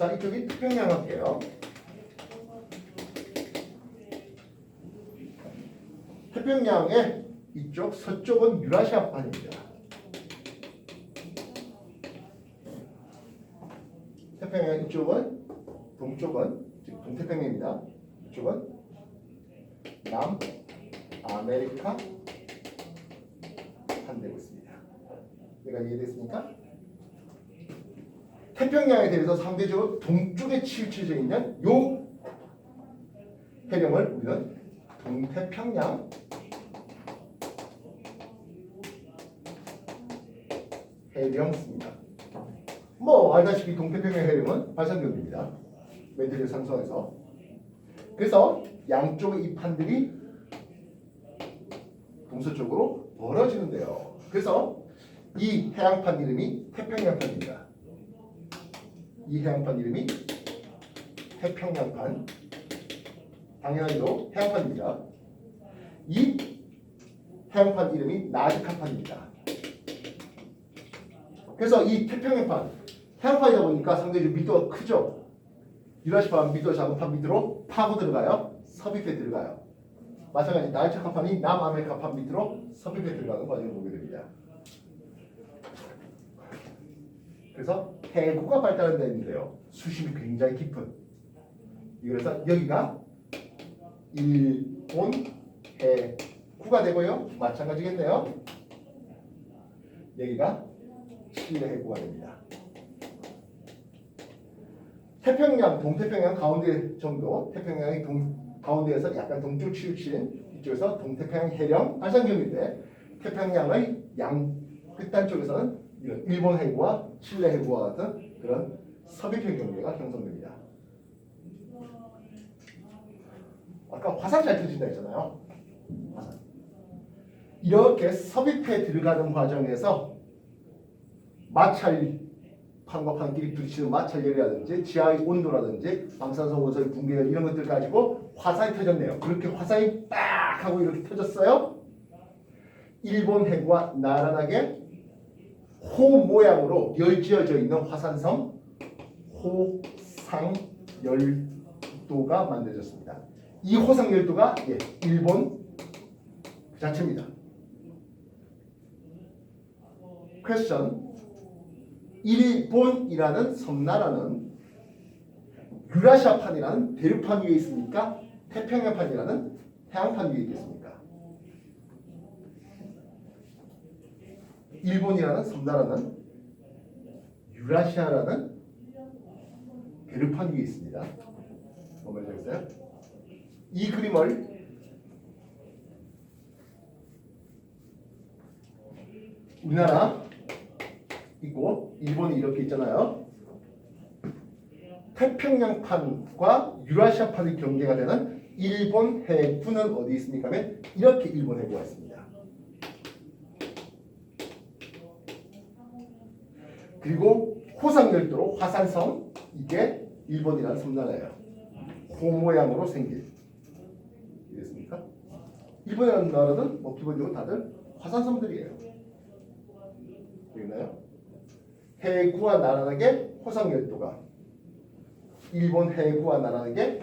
자, 이쪽이 태평양 할게요. 태평양의 이쪽 서쪽은 유라시아판입니다. 태평양 이쪽은 동쪽은 즉 동태평양입니다. 이쪽은 남아메리카 판되고 있습니다. 내가 이해됐습니까? 태평양에 대해서 상대적으로 동쪽에 치우쳐져 있는 요 해령을 우리는 동태평양 해령 씁니다. 뭐 알다시피 동태평양 해령은 발산경입니다. 멘트를 상수에서. 그래서 양쪽의 이 판들이 동서쪽으로 벌어지는데요. 그래서 이 해양판 이름이 태평양판입니다. 이 해양판 이름이 태평양판. 당연하게도 해양판입니다. 이 해양판 이름이 나르카판입니다. 그래서 이 태평양판, 해양판이다 보니까 상대적으로密도가 크죠. 유라시아판密도 작은 판 밑으로 파고 들어가요. 섭입해 들어가요. 마찬가지 나르카판이 남아메리카판 밑으로 섭입해 들어가는 과정을 보게 됩니다. 그래서 해구가 발달한 데 있는데요. 수심이 굉장히 깊은. 그래서 여기가 일본 해구가 되고요. 마찬가지겠네요. 여기가 칠레 해구가 됩니다. 태평양, 동태평양 가운데 정도, 태평양의 가운데에서 약간 동쪽 치우친 이쪽에서 동태평양 해령 발산경인데 태평양의 양 끝단 쪽에서는 이런 일본 해구와 칠레 해구와 같은 그런 섭입형 경계가 형성됩니다. 아까 화산 잘 터진다 했잖아요. 화산. 이렇게 섭입해 들어가는 과정에서 마찰판과 판끼리 부딪히는 마찰열이라든지 지하의 온도라든지 방사선 원소의 붕괴열 이런 것들 가지고 화산이 터졌네요. 그렇게 화산이 빡 하고 이렇게 터졌어요. 일본 해구와 나란하게 호 모양으로 열지어져 있는 화산성 호상열도가 만들어졌습니다. 이 호상열도가 일본 그 자체입니다. 퀘스천. 일본이라는 섬나라는 유라시아판이라는 대륙판 위에 있습니까? 태평양판이라는 해양판 위에 있겠습니까? 일본이라는 섬나라는 유라시아라는 대륙판 위에 있습니다. 뭐 말이겠어요? 이 그림을 우리나라 있고 일본이 이렇게 있잖아요. 태평양판과 유라시아판의 경계가 되는 일본 해구는 어디 있습니까? 하면 이렇게 일본 해구가 있습니다. 그리고 호상열도로 화산성 이게 일본이라는 섬나라예요. 호 모양으로 생긴. 이랬습니까? 일본이라는 나라는 뭐 기본적으로 다들 화산섬들이에요. 되겠나요? 해구와 나란하게 호상열도가 일본 해구와 나란하게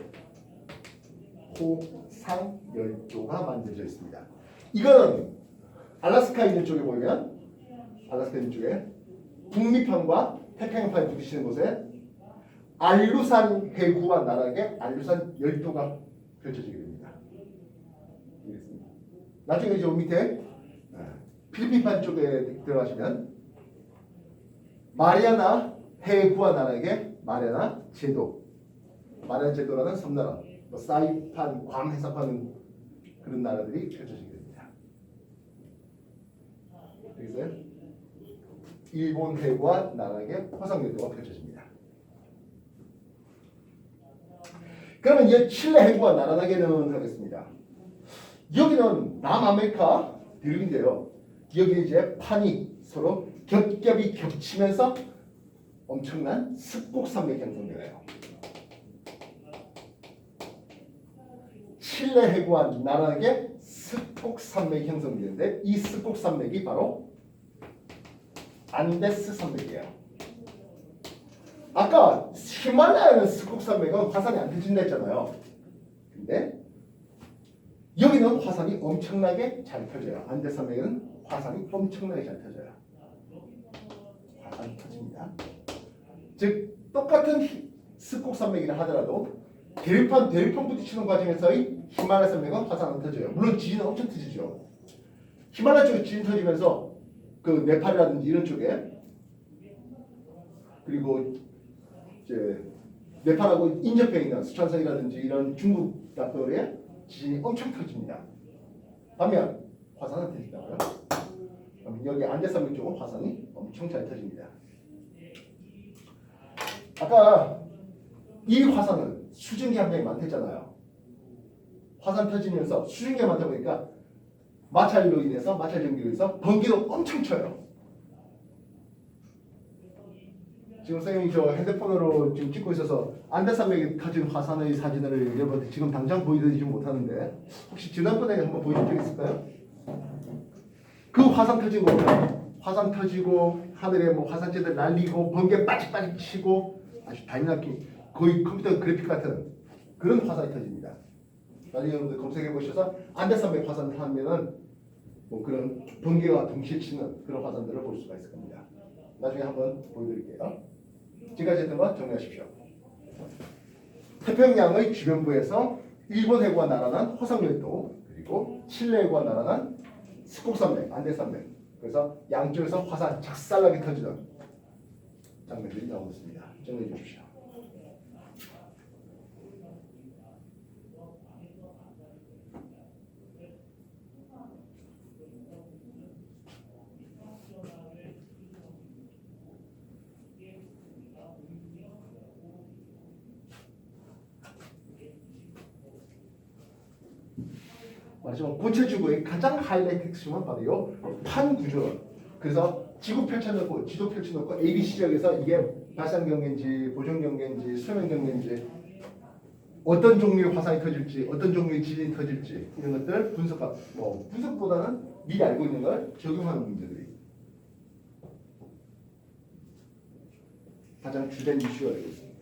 호상열도가 만들어져 있습니다. 이거는 알래스카 있는 쪽에 보면 알래스카 있는 쪽에 북미판과 태평양판이 부딪히는 곳에 알루산 해구와 나란하게 알루산 열도가 펼쳐지게 됩니다. 알겠습니다. 나중에 저 밑에 필리핀판 쪽에 들어가시면 마리아나 해구와 나란하게 마리아나 제도, 마리아나 제도라는 섬나라, 뭐 사이판, 괌 해상하는 그런 나라들이 펼쳐지게 됩니다. 여기서요? 일본 해구와 나란하게 호상열도가 펼쳐집니다. 그러면 이 칠레 해구와 나란하게는 하겠습니다. 여기는 남아메리카 대륙인데요. 여기 이제 판이 서로 겹겹이 겹치면서 엄청난 습곡산맥이 형성되네요. 칠레 해구와 나란하게 습곡산맥이 형성되는데 이 습곡산맥이 바로 안데스 산맥이에요. 아까 히말라야는 스곡산맥은 화산이 안 터진다 했잖아요. 근데 여기는 화산이 엄청나게 잘 터져요. 안데산맥은 화산이 엄청나게 잘 터져요. 화산이 터집니다. 즉 똑같은 스곡산맥이라 하더라도 대륙판 부딪히는 과정에서의 히말라야 산맥은 화산 안 터져요. 물론 지진은 엄청 터지죠. 히말라야 쪽에 지진 터지면서 그 네팔이라든지 이런 쪽에 그리고 이제 네팔하고 인접해 있는 수촨성이라든지 이런 중국 약도에 지진이 엄청 터집니다. 반면 화산은 터진다고요? 여기 안데산맥 쪽은 화산이 엄청 잘 터집니다. 아까 이 화산은 수증기 함량이 많댔잖아요. 화산 터지면서 수증기가 많다 보니까 마찰로 인해서 마찰 전기로 인해서 번개도 엄청 쳐요. 지금 선생님이 저 핸드폰으로 지금 찍고 있어서 안데산맥에 터진 화산의 사진을 여러분한테 지금 당장 보여드리지 못하는데 혹시 지난번에 한번 보여준 적 있을까요? 그 화산 터진 거 화산 터지고 하늘에 뭐 화산재들 날리고 번개 빠직빠직 치고 아주 다이나믹 거의 컴퓨터 그래픽 같은 그런 화산이 터집니다. 나중에 여러분들 검색해 보셔서 안데산맥 화산 하면은 뭐 그런 번개와 동시에 치는 그런 화산들을 볼 수가 있을 겁니다. 나중에 한번 보여드릴게요. 지금까지 했던 거 정리하십시오. 태평양의 주변부에서 일본 해구가 날아난 호상열도 그리고 칠레 해구가 날아난 스곡산맥, 안데산맥 그래서 양쪽에서 화산 작살나게 터지는 장면들이 나오고 있습니다. 정리해 주십시오. 말하자면 고체지구의 가장 하이라이트 핵심은 바로 이 판구조. 그래서 지구 펼쳐놓고 지도 펼쳐놓고 ABC 지역에서 이게 발산 경계인지 보존 경계인지 수면 경계인지 어떤 종류의 화산이 터질지 어떤 종류의 지진이 터질지 이런 것들 분석하 뭐 분석보다는 미리 알고 있는 걸 적용하는 문제들이 가장 주된 이슈가 되고 있습니다.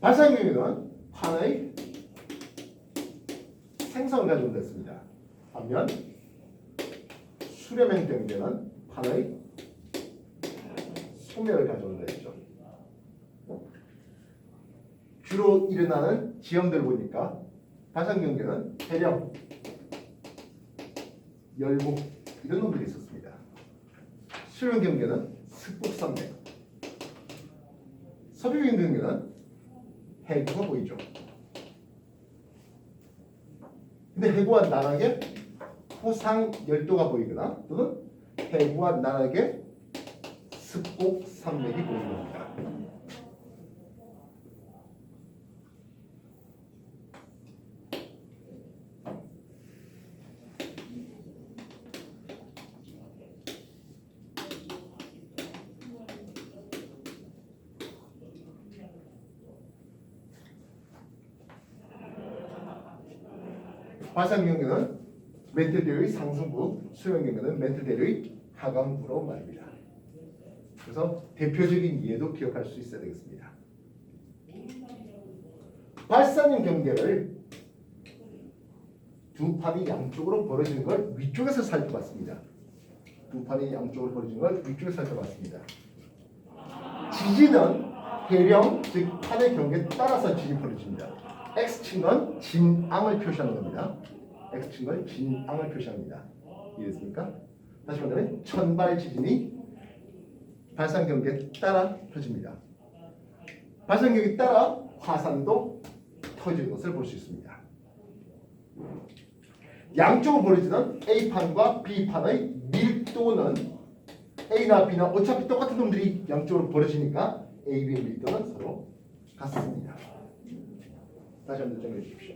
발산 경계는 판의 생성을 가지고 됐습니다. 반면 수렴행 경계는 판의 소멸을 가지고 됐죠. 주로 일어나는 지형들 보니까 발산 경계는 해령, 열목 이런 놈들이 있었습니다. 수렴 경계는 스곡산맥, 서비행 경계는 해구가 보이죠. 근데 해구와 나락에 호상 열도가 보이거나 또는 해구와 나락에 습곡 산맥이 보이는 겁니다. 발산 경계는 멘틀 대로의 상승부, 수용 경계는 멘틀 대로의 하강부로 말입니다. 그래서 대표적인 예도 기억할 수 있어야 되겠습니다. 발산형 경계를 두 판이 양쪽으로 벌어지는 걸 위쪽에서 살펴봤습니다. 두 판이 양쪽으로 벌어지는 걸 위쪽에서 살펴봤습니다. 지진은 해령, 즉 판의 경계에 따라서 지진이 벌어집니다. X축은 진앙을 표시하는 겁니다. X축은 진앙을 표시합니다. 이해됐습니까? 다시 말하면 천발 지진이 발산 경계에 따라 터집니다. 발산 경계에 따라 화산도 터지는 것을 볼 수 있습니다. 양쪽으로 벌어지는 A판과 B판의 밀도는 A나 B나 어차피 똑같은 놈들이 양쪽으로 벌어지니까 A, B의 밀도는 서로 같습니다. 다시 한번 정리해 주십시오.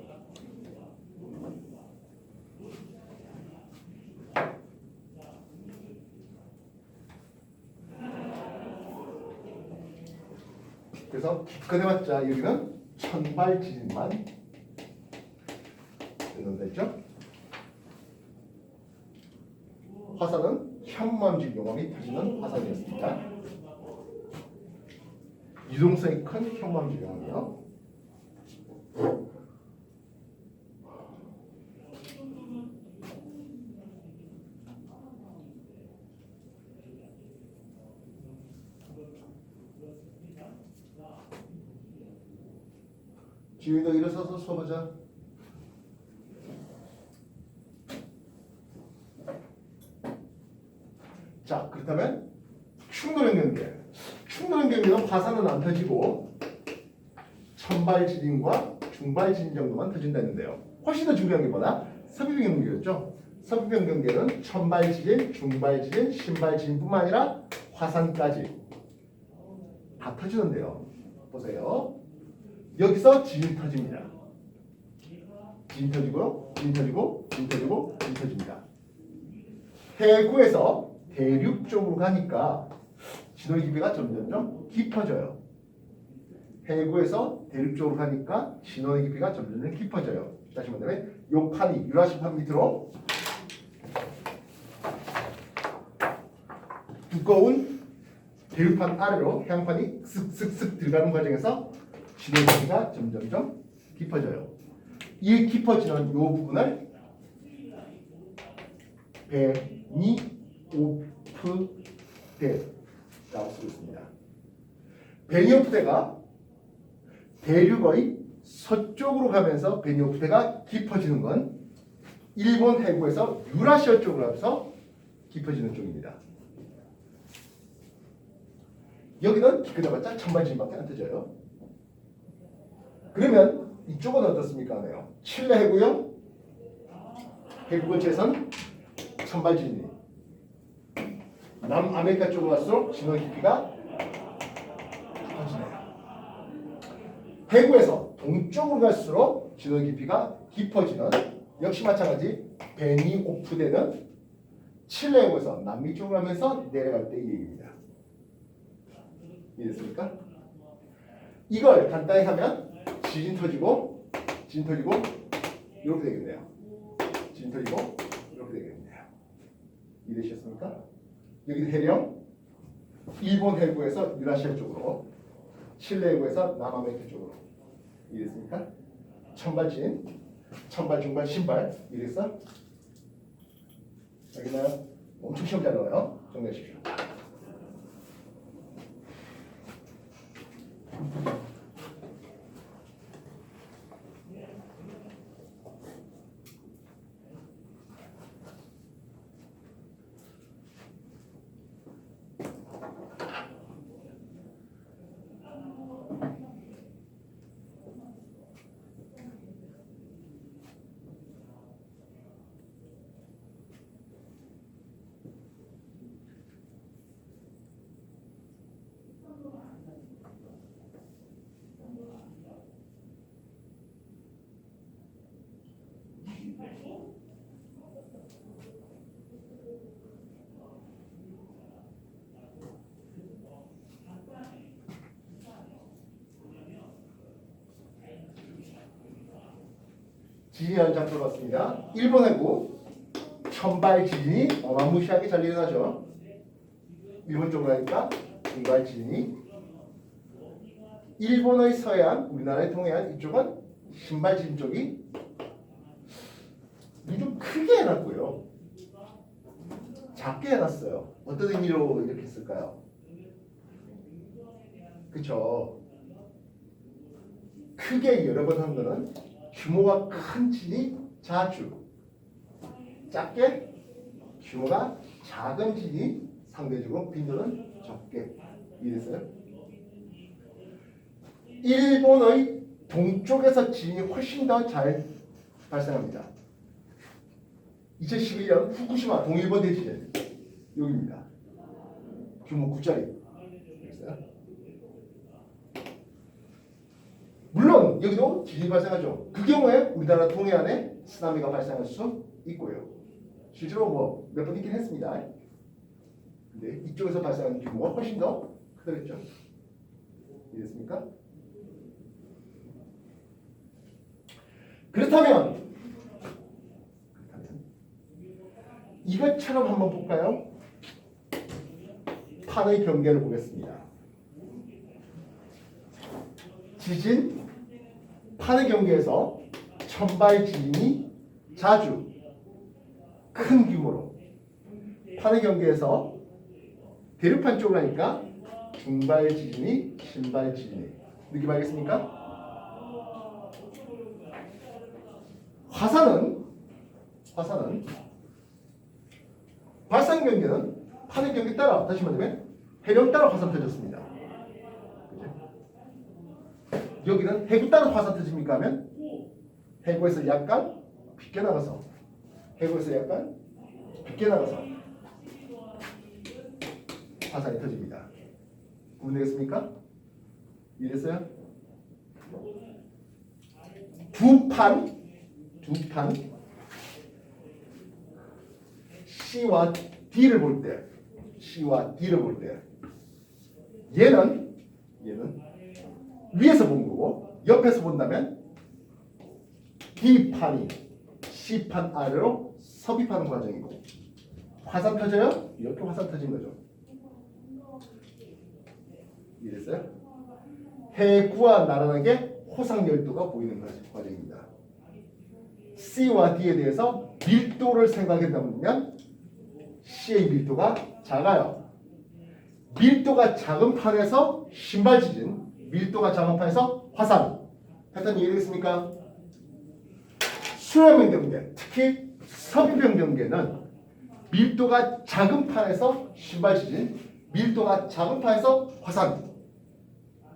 그래서 기껏해봤자 여기는 천발 지진만 됐죠? 화산은 현먼지 용암이 터지는 화산이었습니다. 유동성이 큰 현먼지 용암이요. 지휘도 일어서서 서보자. 자, 그렇다면 충돌형 경계. 충돌형 경계는 화산은 안 터지고 천발 지진과 중발 지진 정도만 터진다는데요. 훨씬 더 중요한 게 뭐냐? 섭유형 경계였죠. 섭유형 경계는 천발 지진, 중발 지진, 신발 지진뿐만 아니라 화산까지 다 터지는데요. 보세요. 여기서 지진 터집니다. 지진 터지고요. 지진 터지고, 지진 터지고, 지진 터집니다. 해구에서 대륙 쪽으로 가니까 진원 깊이가 점점점 깊어져요. 해구에서 대륙 쪽으로 가니까 진원 깊이가 점점점 깊어져요. 다시 말하면 요 판이 유라시판 밑으로 두꺼운 대륙판 아래로 해양판이 슥슥슥 들어가는 과정에서 진원 깊이가 점점점 깊어져요. 이 깊어지는 이 부분을 베니오프대라고 쓰고 있습니다. 베니오프대가 대륙의 서쪽으로 가면서 베니오프대가 깊어지는 건 일본 해구에서 유라시아 쪽으로 가면서 깊어지는 쪽입니다. 여기는 기껏해봤자 천발지진밖에 안 터져요. 그러면 이쪽은 어떻습니까? 네요. 칠레 해구요. 해구 근처에선 천발지진이 남아메리카 쪽으로 갈수록 진원 깊이가 깊어지네요. 해구에서 동쪽으로 갈수록 진원 깊이가 깊어지는 역시 마찬가지 베니오프대는 칠레 해구에서 남미 쪽으로 가면서 내려갈 때 이 얘기입니다. 이해됐습니까? 이걸 간단히 하면 지진 터지고 이렇게 되겠네요. 지진 터지고 이렇게 되겠네요. 이해되셨습니까? 여기는 해령, 일본 해구에서 유라시아 쪽으로, 칠레 해구에서 남아메리카 쪽으로. 이해됐습니까? 천발 지진, 천발, 중발, 신발. 이해됐어? 알겠나요? 엄청 시험 잘 나와요. 정리하십시오. 지진이라는 장소를 봤습니다. 일본 해구 천발 지진이 어마무시하게 잘 일어나죠. 일본 쪽으로 하니까 중발 지진이, 일본의 서해안, 우리나라의 동해안 이쪽은 신발 지진 쪽이 좀 크게 해놨고요. 작게 해놨어요. 어떤 의미로 이렇게 했을까요? 그쵸? 크게 여러 번 한 거는 규모가 큰 지진이 자주, 작게 규모가 작은 지진이 상대적으로 빈도는 적게. 이해됐어요? 일본의 동쪽에서 지진이 훨씬 더 잘 발생합니다. 2011년 후쿠시마 동일본 대지진 여기입니다. 규모 9짜리. 알겠어요? 물론 여기도 지진이 발생하죠. 그 경우에 우리나라 동해안에 쓰나미가 발생할 수 있고요. 실제로 뭐 몇 번 있긴 했습니다. 근데 이쪽에서 발생하는 규모가 훨씬 더 크더랬죠. 이해됐습니까? 그렇다면 이것처럼 한번 볼까요? 판의 경계를 보겠습니다. 지진, 판의 경계에서 천발 지진이 자주 큰 규모로, 판의 경계에서 대륙판 쪽으로 하니까 중발 지진이 신발 지진이. 느낌 알겠습니까? 화산은 발생 경계는 판의 경계 따라, 다시 말하면 해령 따라 화산 터졌습니다. 그죠? 여기는 해구 따라 화산 터집니까 하면 해구에서 약간 빗겨나가서, 해구에서 약간 빗겨나가서 화산이 터집니다. 구분되겠습니까? 이해됐어요? 두 판 C와 D를 볼 때, 얘는 위에서 본 거고, 옆에서 본다면 D판이 C판 아래로 섭입하는 과정이고, 화산 터져요? 이렇게 화산 터진 거죠. 이해됐어요? 해구와 나란하게 호상 열도가 보이는 과정입니다. C와 D에 대해서 밀도를 생각한다면 C의 밀도가 작아요. 밀도가 작은 판에서 신발 지진, 밀도가 작은 판에서 화산. 패턴 이해되겠습니까? 수렴형 경계, 특히 섭입형 경계는 밀도가 작은 판에서 신발 지진, 밀도가 작은 판에서 화산.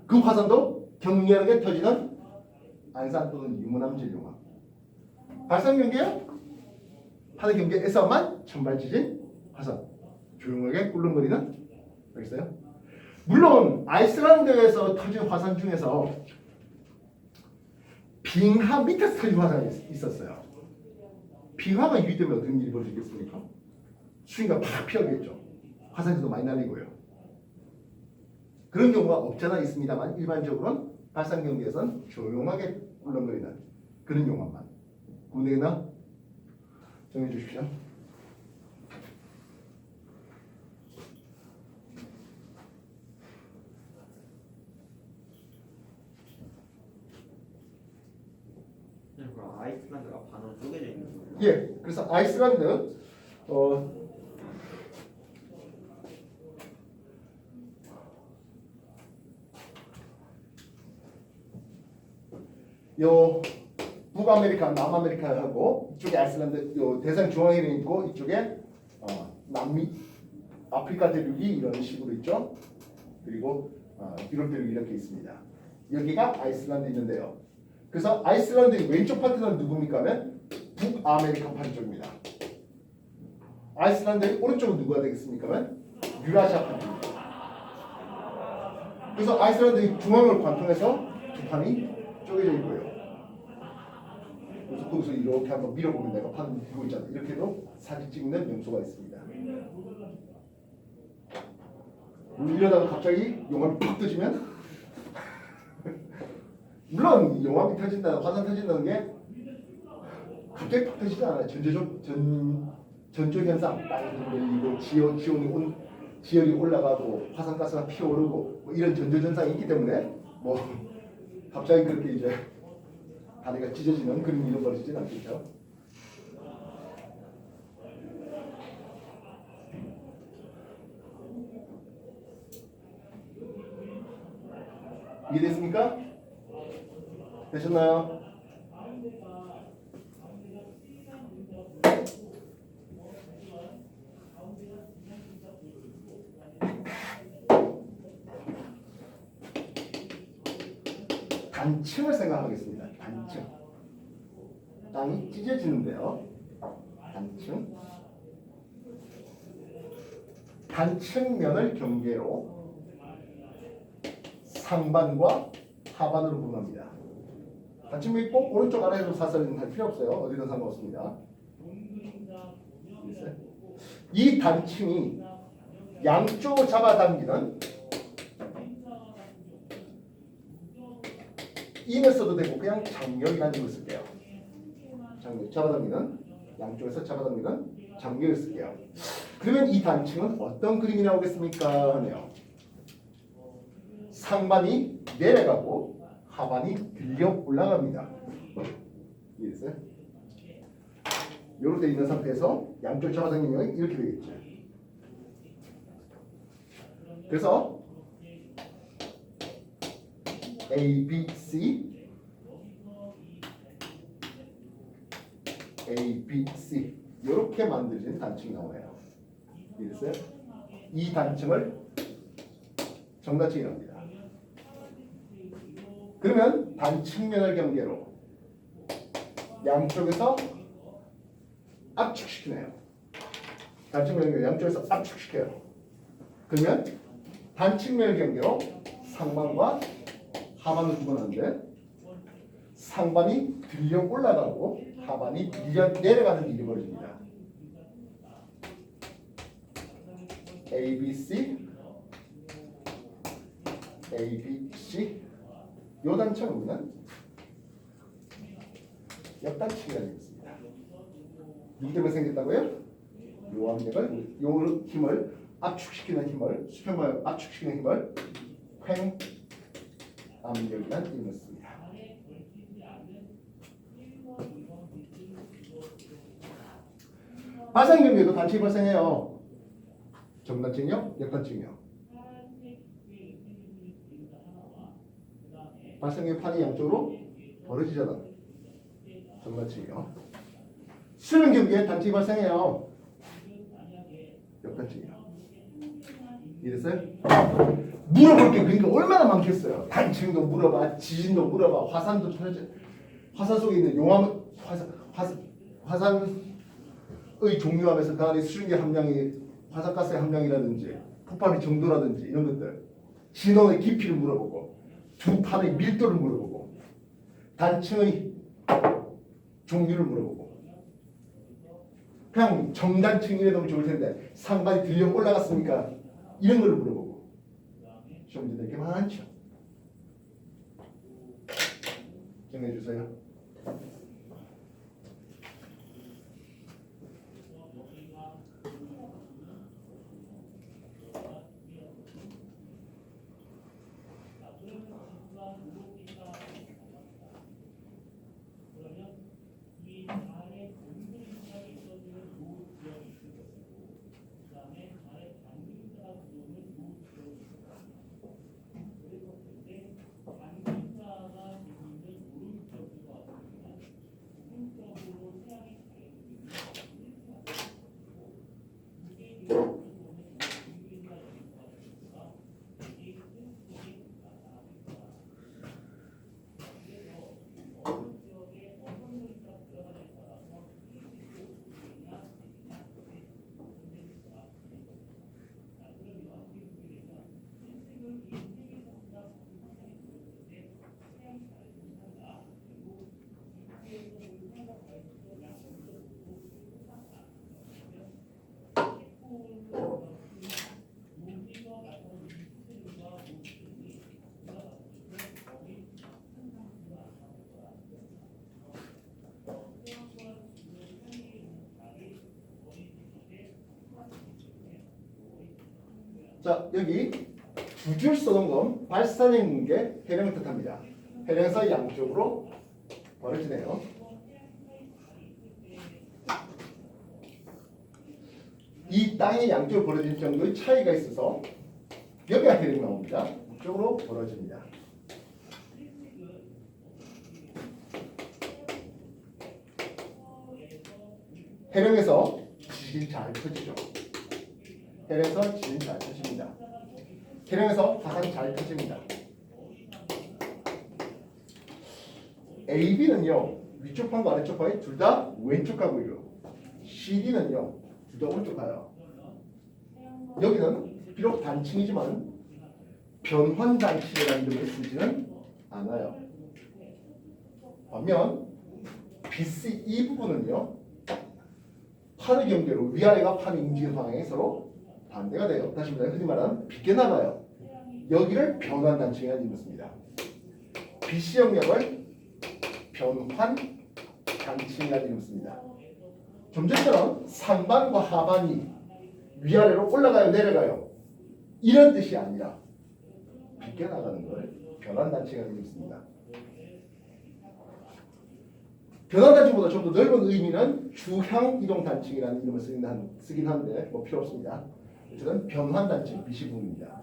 그 화산도 격렬하게 터지는 안산 또는 유문암 용암. 발생 경계요? 판의 경계에서만 천발 지진, 화산. 조용하게 꿀렁거리는. 알겠어요? 물론 아이슬란드에서 터진 화산 중에서 빙하 밑에서 터진 화산이 있었어요. 빙하가 유입되면 어떤 일이 벌어지겠습니까? 수위가 팍 피하겠죠. 화산지도 많이 날리고요. 그런 경우가 없잖아 있습니다만 일반적으로는 발산 경계에서는 조용하게 꿀렁거리는 그런 용암만. 구분되겠나? 정해 주십시오. 그럼 아이슬란드가 반으로 쪼개져 있는 거예요? 예, 그래서 아이슬란드 요 북아메리카, 남아메리카하고 이쪽에 아이슬란드, 요 대서양 중앙에 있고 이쪽에 남미, 아프리카 대륙이 이런 식으로 있죠. 그리고 유럽 대륙이 이렇게 있습니다. 여기가 아이슬란드 있는데요. 그래서 아이슬란드의 왼쪽 파트는 누굽니까 하면 북아메리카 판 쪽입니다. 아이슬란드의 오른쪽은 누구가 되겠습니까 하면 유라시아 판입니다. 그래서 아이슬란드의 중앙을 관통해서 두 판이 쪼개져 있고요. 그래서 거기서 이렇게 한번 밀어보면 내가 판 들고 있잖아. 이렇게도 사진 찍는 명소가 있습니다. 이러다가 갑자기 용암이 팍 터지면 물론 용암이 터진다, 화산 터진다는 게 갑자기 팍 터지지 않아요. 전조 현상, 땅이 열리고 지열이 올라가고 화산가스가 피어오르고 뭐 이런 전조 현상이 있기 때문에 뭐 갑자기 그렇게 이제 다리가 찢어지는 그런 일은 벌어지진 않겠죠. 이해됐습니까? 되셨나요? 단층을 생각하겠습니다. 단층. 땅이 찢어지는데요. 단층. 단층면을 경계로 상반과 하반으로 분합니다. 단층면이 꼭 오른쪽 아래로 사설은 할 필요 없어요. 어디든 상관없습니다. 이 단층이 양쪽을 잡아당기는 인을 써도 되고 그냥 장력이라는 걸 쓸게요. 장력, 잡아당기는 양쪽에서 잡아당기는 장력을 쓸게요. 그러면 이 단층은 어떤 그림이 나오겠습니까? 하네요. 상반이 내려가고 하반이 들려 올라갑니다. 이해됐어요? 이렇게 있는 상태에서 양쪽 잡아당기면 이렇게 되겠죠. 그래서 A, B, C A, B, C 이렇게 만들어진 단층이 나오네요. 이해됐어요? 이 단층을 정단층이라고 합니다. 그러면 단층면을 경계로 양쪽에서 압축시키네요. 단층면을 경계로 양쪽에서 압축시켜요. 그러면 단층면을 경계로 상반과 하반을 구분하는데 상반이 들려 올라가고 하반이 들려 내려가는 일이 벌어집니다. A, B, C A, B, C 요 단층은 역단층이라는 것입니다. 누구 때문에 생겼다고요? 요 압력을, 요 힘을 압축시키는 힘을, 수평을 압축시키는 힘을 횡 압력이라는 이름을 씁니다. 발생 경계도 단층이 발생해요. 정단층이요, 역단층이요. 발생의 판이 양쪽으로 벌어지잖아. 정단층이요. 수능 경계에 단층이 발생해요. 역단층이요. 이랬어요? 물어볼 게 그러니까 얼마나 많겠어요. 단층도 물어봐, 지진도 물어봐, 화산도 화산 속에 있는 용암 화산의 종류하면서 그 안에 수증기 함량이 화산가스의 함량이라든지 폭발의 정도라든지 이런 것들, 진원의 깊이를 물어보고 두 판의 밀도를 물어보고 단층의 종류를 물어보고 그냥 정단층이라 너무 좋을 텐데 상반이 들려 올라갔습니까? 이런 걸 물어보고 시험 문제들 이렇게 많죠. 정해 주세요. 자, 여기 두 줄 써놓은 건 발산인 게 해령을 뜻합니다. 해령에서 양쪽으로 벌어지네요. 이 땅이 양쪽으로 벌어질 정도의 차이가 있어서 여기가 해령이 나옵니다. 이쪽으로 벌어집니다. 해령에서 지진이 잘 터지죠. 해령에서 지진이 잘 터집니다. 해령에서 화산이 잘 터집니다. AB는요 위쪽 판과 아래쪽 판이 둘 다 왼쪽 가고요. CD는요 둘 다 오른쪽 가요. 여기는 비록 단층이지만 변환단층이라는 이름을 쓰지는 않아요. 반면 BC 이 부분은요 판의 경계로 위아래가 판이 움직이는 방향이 서로 반대가 돼요. 다시 말해 흔히 말하는 빗겨나가요. 여기를 변환단층이라는 이름을 씁니다. BC 영역을 변환단층이라는 이름을 씁니다. 좀 전처럼 상반과 하반이 위아래로 올라가요 내려가요 이런 뜻이 아니라 빗겨나가는 걸 변환단층이라는 이름을 씁니다. 변환단층보다 좀 더 넓은 의미는 주향이동단층이라는 이름을 쓰긴 하는데 뭐 필요 없습니다. 어쨌든 변환단층 BC 부분입니다.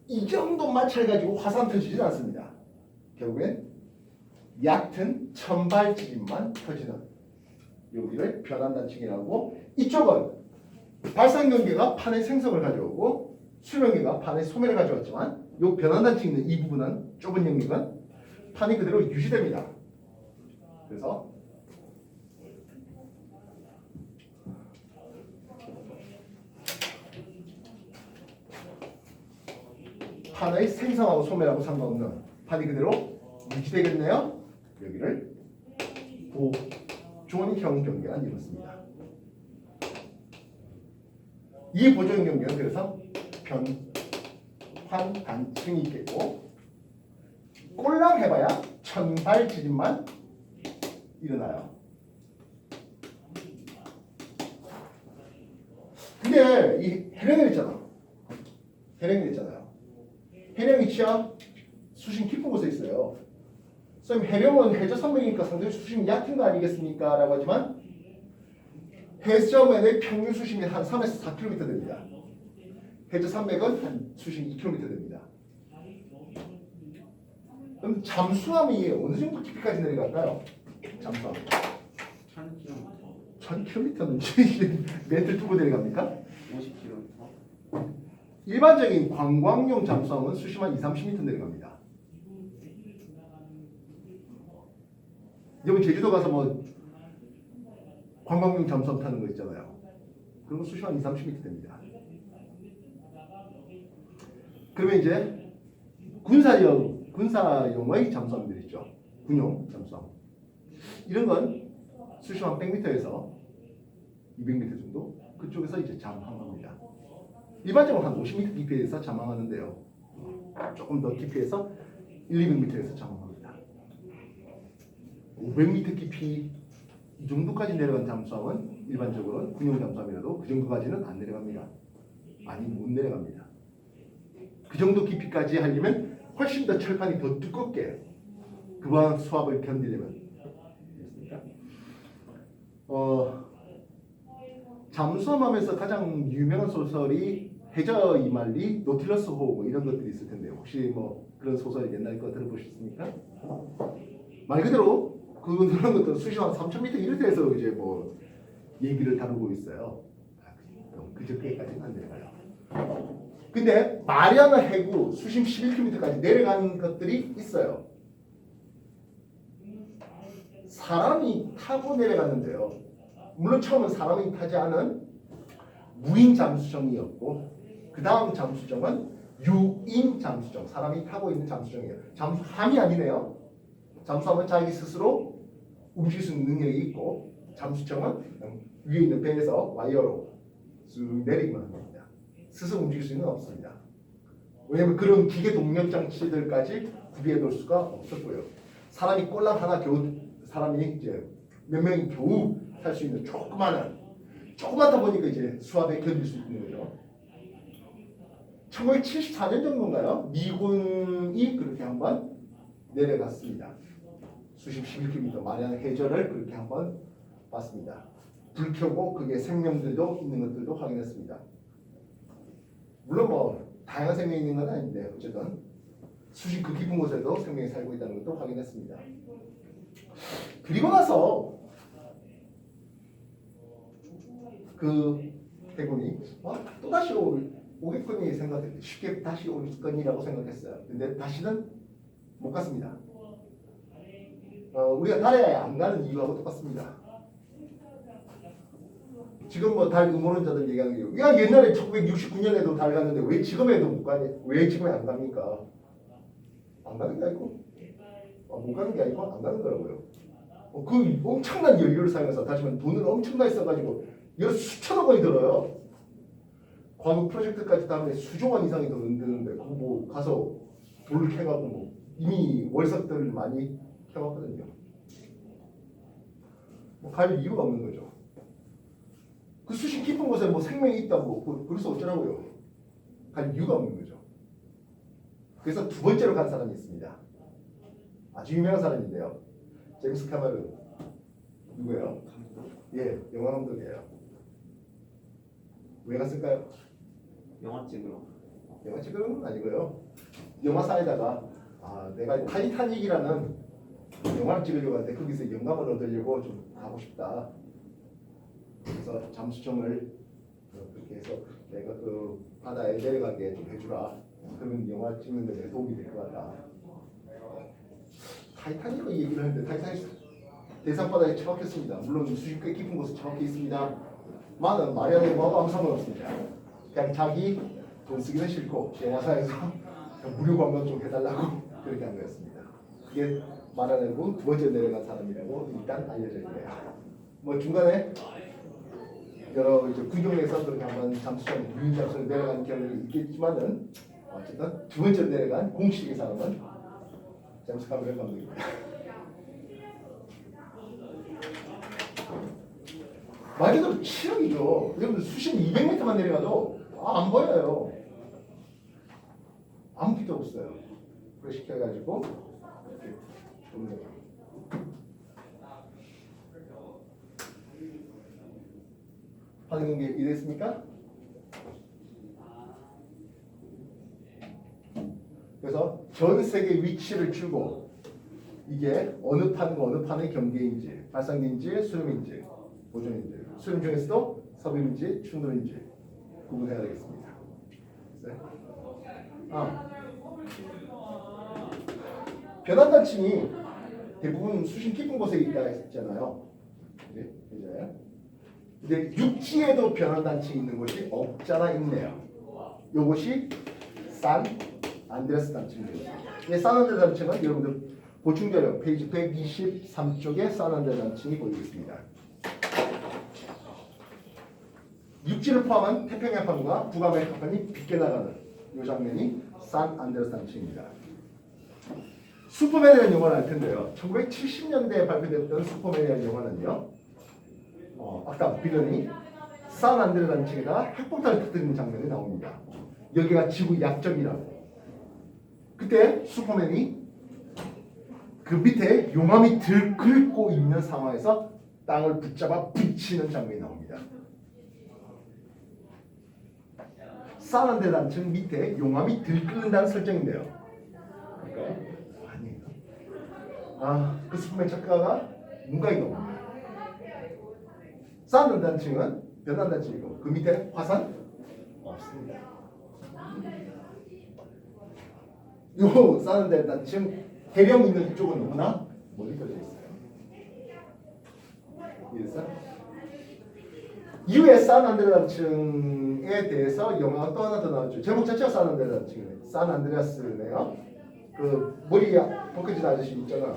이 정도 마찰 가지고 화산 터지지는 않습니다. 결국엔 얕은 천발 지진만 터지는 여기를 변환단층이라고, 이쪽은 발산 경계가 판의 생성을 가져오고 수령계가 판의 소멸을 가져왔지만 이 변환단층 있는 이 부분은 좁은 영역은 판이 그대로 유지됩니다. 그래서 판의 생성하고 소멸하고 상관없는 판이 그대로 유지되겠네요. 여기를 보존형 경계라는 이름을 씁니다. 이 보존 경계는 그래서 변환단층이 있겠고 꼴랑 해봐야 천발 지진만 일어나요. 근데 이 해령이 있잖아. 해령이 있잖아요. 해령이 치아 수심 깊은 곳에 있어요. 선생님 해령은 해저 산맥이니까 상당히 수심이 얕은 거 아니겠습니까? 라고 하지만 해저면의 평균 수심이 한 3에서 4km 됩니다. 해저 산맥은 한 수심 2km 됩니다. 그럼 잠수함이 어느 정도 깊이까지 내려갈까요? 잠수함 1000km는 멘트를 두고 내려갑니까? 50km. 일반적인 관광용 잠수함은 수심 한 2-30m 내려갑니다. 여러분 제주도 가서 뭐 관광용 잠수함 타는 거 있잖아요. 그런 거 수심 한 2-30m 됩니다. 그러면 이제 군사용의 잠수함들 있죠. 군용 잠수함. 이런 건 수심 한 100m에서 200m 정도 그쪽에서 이제 잠항합니다. 일반적으로 한 50m 깊이에서 잠항하는데요. 조금 더 깊이에서 1-200m에서 잠항합니다. 500m 깊이 이 정도까지 내려간 잠수함은 일반적으로는 군용 잠수함이라도 그 정도까지는 안 내려갑니다. 많이 못 내려갑니다. 그 정도 깊이까지 하려면 훨씬 더 철판이 더 두껍게 그보다 수압을 견디려면 됐습니까? 잠수함 하면서 가장 유명한 소설이 해저 이말리, 노틸러스 호 뭐 이런 것들이 있을 텐데 혹시 뭐 그런 소설 옛날 거 들어보셨습니까? 말 그대로 그런 것들 수심 한 3000m 이럴 때에서 이제 뭐 얘기를 다루고 있어요. 그저께까지는 안 내려가요. 근데 마리아나 해구 수심 11km까지 내려가는 것들이 있어요. 사람이 타고 내려갔는데요. 물론 처음은 사람이 타지 않은 무인 잠수정이었고 그 다음 잠수정은 유인 잠수정, 사람이 타고 있는 잠수정이에요. 잠수함이 아니네요. 잠수함은 자기 스스로 움직일 수 있는 능력이 있고 잠수정은 위에 있는 배에서 와이어로 쭉 내리기만 합니다. 스스로 움직일 수는 없습니다. 왜냐하면 그런 기계 동력 장치들까지 구비해 놓을 수가 없었고요. 사람이 꼴랑 하나 겨우 사람이 이제 몇 명이 겨우 탈 수 있는 조그마한 조그맣다 보니까 이제 수압에 견딜 수 있는 거죠. 1974년 정도인가요? 미군이 그렇게 한번 내려갔습니다. 수십 11km 마량 해저를 그렇게 한번 봤습니다. 불 켜고 그게 생명들도 있는 것들도 확인했습니다. 물론 뭐 다양한 생명이 있는 건 아닌데 어쨌든 수심 그 깊은 곳에도 생명이 살고 있다는 것도 확인했습니다. 그리고 나서 그 해군이 또다시 오겠거니 생각했는데 쉽게 다시 올 거니라고 생각했어요. 근데 다시는 못 갔습니다. 우리가 달에 안 가는 이유하고 똑같습니다. 지금 뭐 달 음모론자들 얘기하는 게 야 옛날에 1969년에도 달 갔는데 왜 지금에도 못 가냐? 왜 지금에 안 갑니까? 안 가는 게 아니고 못 가는 게 아니고 안 가는 거라고요. 그 엄청난 연료를 사용해서 다시 말해 돈을 엄청나게 써가지고 여러 수천억 원이 들어요. 과거 프로젝트까지 다음에 수조 원 이상이 더 드는데 그거 뭐 가서 돌을 캐가고 뭐 이미 월석들을 많이 캐왔거든요. 뭐 갈 이유가 없는 거죠. 그 수심 깊은 곳에 뭐 생명이 있다고 그래서 어쩌라고요. 갈 이유가 없는 거죠. 그래서 두 번째로 간 사람이 있습니다. 아주 유명한 사람인데요. 제임스 카메론. 누구예요? 예, 영화 감독이에요. 왜 갔을까요? 영화 찍으러. 영화 찍으러 건 아니고요. 영화사에다가 내가 타이타닉이라는 영화를 찍으려고 하는데 거기서 영감을 얻으려고 좀 가고 싶다. 그래서 잠수정을 그렇게 해서 내가 그 바다에 내려가게 좀 해주라. 그러면 영화 찍는 데 도움이 될 것 같다. 타이타닉을 얘기를 하는데 타이타닉 대상바다에 처박혔습니다. 물론 수심 꽤 깊은 곳에 처박혀 있습니다. 많은 마리아네 뭐하고 아무 상관없습니다. 그냥 자기 돈 쓰기는 싫고 영화사에서 무료 관광 좀 해달라고 그렇게 한 거였습니다. 그게 마리아네고 두 번째 내려간 사람이라고 일단 알려져 있네요. 뭐 중간에 여러 이제 구경에서 그렇게 한번 잠수정 유인 잠수를 내려간 경험이 있겠지만은 어쨌든 두 번째 내려간 공식의 사람은 제임스 카메론 감독입니다. 말 그대로 치역이죠. 여러분들 수심 200m만 내려가도 안 보여요. 아무 필요 없어요. 그걸 시켜가지고 이렇게 줍는 거죠. 확인 게 이해됐습니까? 그래서 전 세계 위치를 주고 이게 어느 판과 어느 판의 경계인지, 발상기인지, 수렴인지, 보존인지, 수렴 중에서도 섭입인지, 충돌인지 구분해야 되겠습니다. 변환단층이 대부분 수심 깊은 곳에 있다 했잖아요. 이제 근데 육지에도 변환단층이 있는 곳이 없잖아 있네요. 이것이 산 안드레스 단층입니다. 이 산 안드레스 단층은 여러분들 보충자료 페이지 123쪽에 산 안드레스 단층이 보이고 있습니다. 육지를 포함한 태평양판과 북아메리카판이 빗겨나가는 이 장면이 산 안드레스 단층입니다. 슈퍼맨이라는 영화를 알 텐데요. 1970년대에 발표됐던 슈퍼맨이라는 영화는요. 아까 빌런이 산 안드레스 단층에다 핵폭탄을 터뜨리는 장면이 나옵니다. 여기가 지구 약점이라고. 그때 슈퍼맨이 그 밑에 용암이 들끓고 있는 상황에서 땅을 붙잡아 붙이는 장면이 나옵니다. 산 안드레스 단층 밑에 용암이 들끓는다는 설정인데요. 그러니까 아니에요. 그 슈퍼맨 작가가 문각이 나옵니다. 산 안드레스 단층은 변환단층이고 그 밑에 화산 없습니다. 요 산 안드레스 단층 해령 있는 이쪽은 너무나 멀리 떨어져 있어요. 이해됐어? 이후에 산 안드레스 단층에 대해서 영화가 또 하나 더 나왔죠. 제목 자체가 산 안드레스 단층이에요. 산 안드레아스네요. 그 머리 벗겨진 아저씨 있잖아.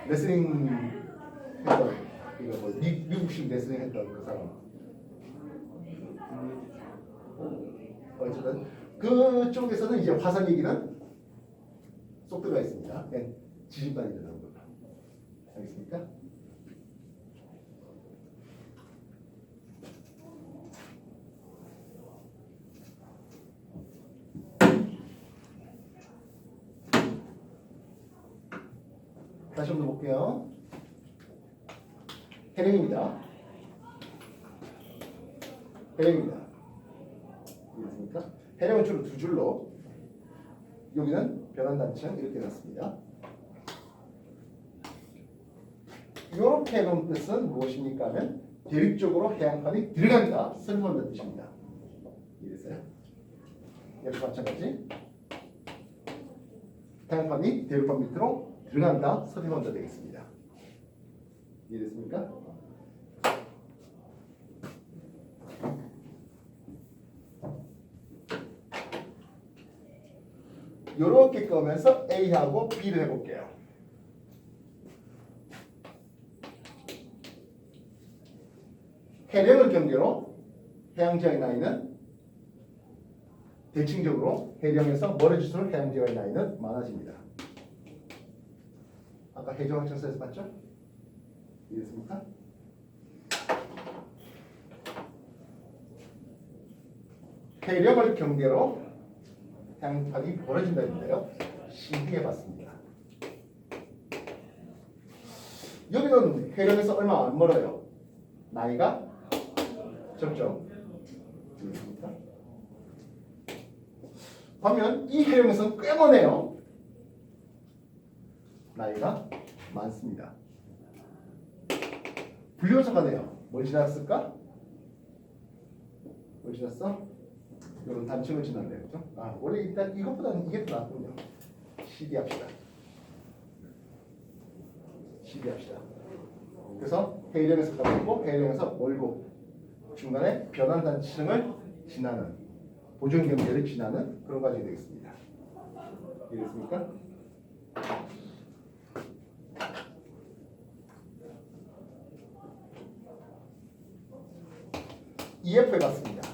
레슬링 했던 이거 뭐 미국식 레슬링 했던 그 사람. 어쨌든 그쪽에서는 이제 화산 얘기는 쏙 들어가 있습니다. 그냥 지진반이 들어간 거죠. 알겠습니까? 다시 한번 볼게요. 해령입니다. 해령입니다. 이해됐습니까? 해령은 주로 두 줄로, 여기는 변환단층 이렇게 났습니다. 이렇게 해놓은 뜻은 무엇입니까 하면 대륙적으로 해양판이 들어간다, 설명한다는 뜻입니다. 이해됐어요? 여기도 마찬가지. 해양판이 대륙판 밑으로 들어간다, 설명한다 되겠습니다. 이해됐습니까? 이렇게 꺼면서 A하고 B를 해볼게요. 해령을 경계로 해양지역의 나이는 대칭적으로 해령에서 멀어질수록 해양지역의 나이는 많아집니다. 아까 해적학천사에서 봤죠? 이해됐습니까? 해령을 경계로 해양판이 벌어진다는데요. 신기해 봤습니다. 여기는 해령에서 얼마 안 멀어요. 나이가 적죠. 이해됐습니까? 반면 이 해령에서는 꽤 머네요. 나이가 많습니다. 불교석하네요. 뭘 지났을까? 뭘 지났어? 이런 단층을 지났네요. 그죠? 원래 일단 이것보다는 이게 더 낫군요. 시기합시다. 시기합시다. 그래서 해령에서 가깝고 해령에서 멀고 중간에 변환단층을 지나는 보존경계를 지나는 그런 과정이 되겠습니다. 이해됐습니까? EF 해봤습니다.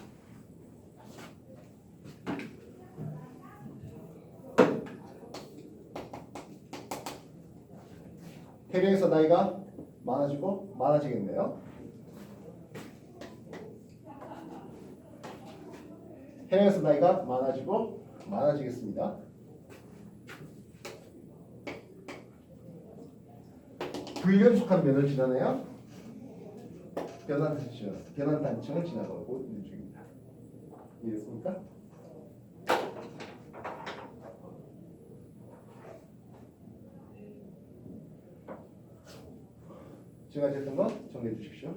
해령에서 나이가 많아지고 많아지겠네요. 해령에서 나이가 많아지고 많아지겠습니다. 불연속한 면을 지나네요. 변환단층을 지나가고 있는 중입니다. 이해됐습니까? 지금까지 했던 거 정리해 주십시오.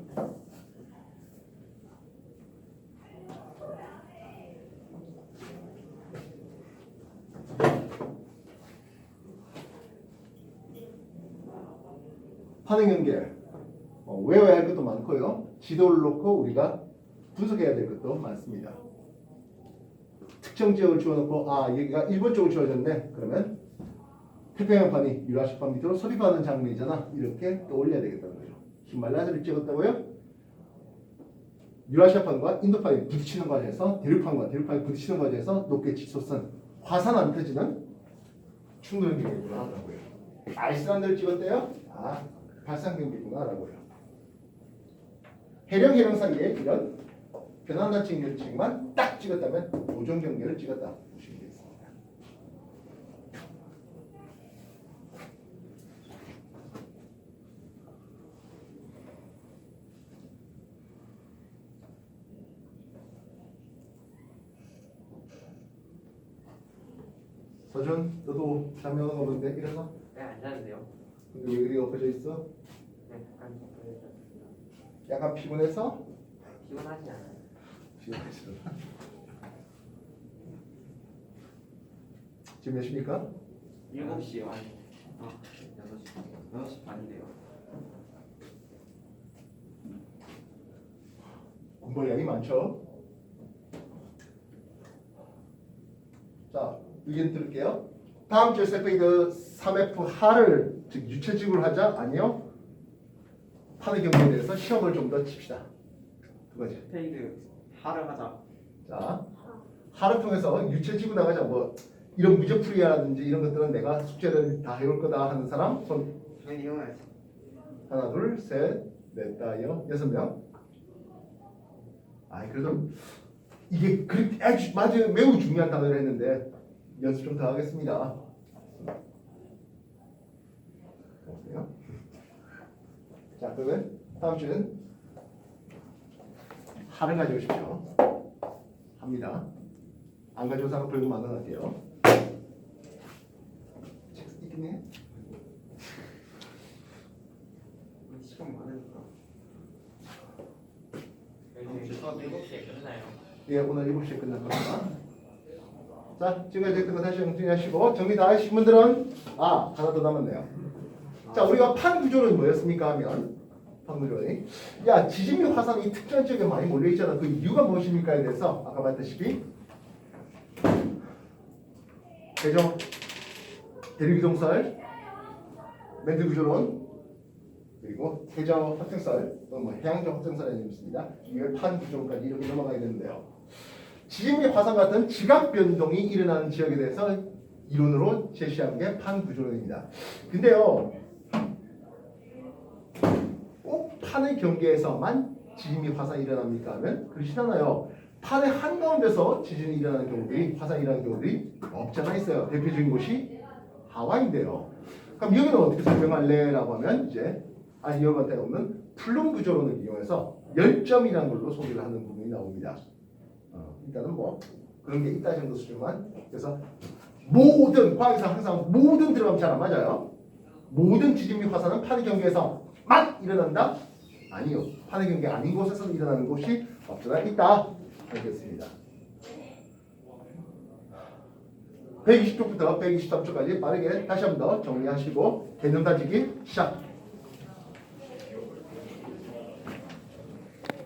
판행 연결 외워야 할 것도 많고요. 지도를 놓고 우리가 분석해야 될 것도 많습니다. 특정 지역을 주어놓고 여기가 일본 쪽으로 주어졌네. 그러면 태평양판이 유라시아판 밑으로 섭입하는 장면이잖아. 이렇게 떠올려야 되겠다는 거죠. 히말라야를 찍었다고요? 유라시아판과 인도판이 부딪히는 과정에서 대륙판과 대륙판이 부딪히는 과정에서 높게 치솟은 화산 안 터지는 충돌 경계구나 라고요. 아이슬란드를 찍었대요? 발산 경계구나 라고요. 해령 사이에 이런 변환단층 결층만 딱 찍었다면 보존 경계를 찍었다 보시면 되겠습니다. 서준, 너도 잠명은 오는데 일어서? 네, 안 자는데요. 근데 왜 그리 엎어져 있어? 네, 약간 약간 피곤해서? 피곤하지 않아요. 피곤해서. 지금 몇 시입니까? 7시 아니 6시 6시 반인데요. 공부할 양이 많죠? 자, 의견 들을게요. 다음 주에 세페이드 3F 하를 즉 유체직으로 하자? 아니요. 판의 경우에 대해서 시험을 좀 더 칩시다. 두 가지. 페이드 하를 하자. 자, 하를 통해서 유체지구 나가자. 뭐 이런 무적풀이라든지 이런 것들은 내가 숙제를 다 해올 거다 하는 사람 손. 네, 이용해야지. 하나, 둘, 셋, 넷, 다, 여섯 명. 그래도 이게 그렇게 아주 매우 중요한 단어를 했는데 연습 좀 더 하겠습니다. 그래요? 자, 그러면 다음 주는 하를 가져오십시오. 합니다. 안 가져온 사람 벌금 만나갈게요. 책 있겠네? 시간 많으니까. 저희 수업 7시에 끝나요. 예, 오늘 7시에 끝날 겁니다. 자, 지금까지 했던 거 다시 정리하시고 정리 다 하신 분들은 하나 더 남았네요. 자, 우리가 판 구조는 뭐였습니까 하면 판 구조는 야, 지진 및 화산이 특정 지역에 많이 몰려 있잖아. 그 이유가 무엇입니까에 대해서 아까 말했다시피 대정 대륙이동설 멘트 구조론 그리고 해저 확정설 또는 뭐 해양적 확정설이 있습니다. 이게 판 구조론까지 이렇게 넘어가야 되는데요. 지진 및 화산 같은 지각 변동이 일어나는 지역에 대해서 이론으로 제시한 게 판 구조론입니다. 근데요, 꼭 판의 경계에서만 지진 및 화산이 일어납니까 하면 그렇지 않아요. 판의 한가운데서 지진이 일어나는 경우들이 화산이 일어나는 경우들이 없지 않아 있어요. 대표적인 곳이 하와이인데요. 그럼 여기는 어떻게 설명할래? 라고 하면 이제 여기한테 없는 플룸 구조론을 이용해서 열점이라는 걸로 소개를 하는 부분이 나옵니다. 일단은 뭐 그런 게 있다 정도 수준만. 그래서 모든 과학에서 항상 모든 들어가면 잘 안 맞아요. 모든 지진 및 화산은 판의 경계에서만 일어난다? 아니요. 판의 경계 아닌 곳에서 일어나는 곳이 없잖아 있다. 알겠습니다. 120쪽부터 123쪽까지 빠르게 다시 한번 더 정리하시고 개념 다지기 시작.